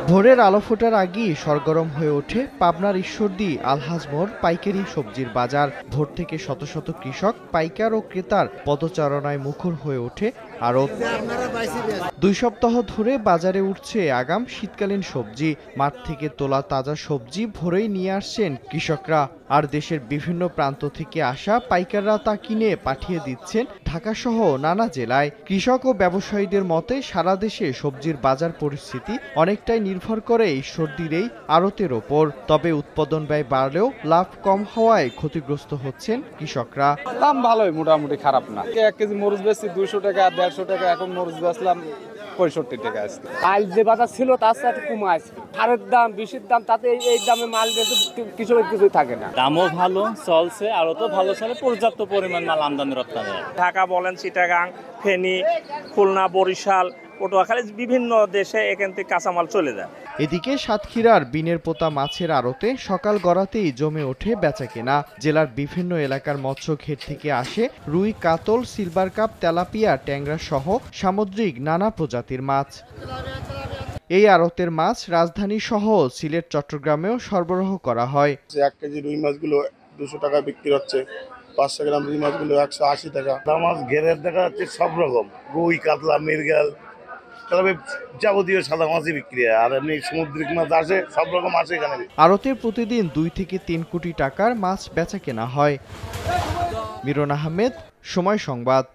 ভোরের আলো ফোটার আগেই সরগরম হয়ে ওঠে পাবনার ঈশ্বরদী আলহাজ মোড় পাইকারি সবজির বাজার। ভোর থেকে শত শত কৃষক, পাইকার ও ক্রেতার পদচারণায় মুখর হয়ে ওঠে আড়ত। 2 সপ্তাহ ধরে বাজারে উঠছে আগাম শীতকালীন সবজি। মাঠ থেকে তোলা তাজা সবজি ভোরেই নিয়ে আসছেন কৃষকরা, আর দেশের বিভিন্ন প্রান্ত থেকে আসা পাইকাররা তা কিনে পাঠিয়ে দিচ্ছেন ঢাকাসহ নানা জেলায়। কৃষক ও ব্যবসায়ীদের মতে সারা দেশে সবজির বাজার পরিস্থিতি অনেকটাই নির্ভর করে ঈশ্বরদীর এই আড়তের ওপর। তবে উৎপাদন ব্যয় বাড়লেও লাভ কম হওয়ায় ক্ষতিগ্রস্ত হচ্ছেন কৃষকরা। দাম ভালোই, মোটামুটি খারাপ না। 1 কেজি মরিচ বেচছি 200 টাকা, 150 টাকা, এখন মরিচ বেচলাম 65 টাকা আছে। কাল যে বাজার ছিল তার সাথে কমে আছে। সারের দাম, বিষের দাম, তাতে এই দামে মাল বেচে কিছুই থাকে না। দামও ভালো চলছে, আরো তো ভালো চলে, পর্যাপ্ত পরিমাণ মাল আমদানি রপ্তানি। ঢাকা বলেন, চিটাগাং, ফেনী, খুলনা, বরিশাল, পটুয়াখালী, বিভিন্ন দেশে এখান থেকে কাঁচামাল চলে যায়। এদিকে সাতক্ষীরার বিনের পোতা মাছের আড়তে সকাল গড়াতেই জমে ওঠে বেচাকেনা। জেলার বিভিন্ন এলাকার মৎস্যঘেট থেকে আসে রুই, কাতল, সিলভার কাপ, তেলাপিয়া, ট্যাংরা সহ সামুদ্রিক নানা প্রজাতির মাছ। এই আড়তের মাছ রাজধানী সহ সিলেট, চট্টগ্রামেও সরবরাহ করা হয়। 1 কেজি রুই মাছগুলো 200 টাকা বিক্রি হচ্ছে, 500 গ্রাম রুই মাছগুলো 180 টাকা। মাছ ঘেরের দেখা যাচ্ছে সব রকম, রুই, কাতলা, মৃগেল, তবে যাবতীয় সাদা মাছই বিক্রি হয়। আর এমনি সামুদ্রিক মাছ আসে, সব রকম আসে এখানে। আড়তে প্রতিদিন 2 থেকে 3 কোটি টাকার মাছ বেচা কেনা হয়। মিরন আহমেদ, সময় সংবাদ।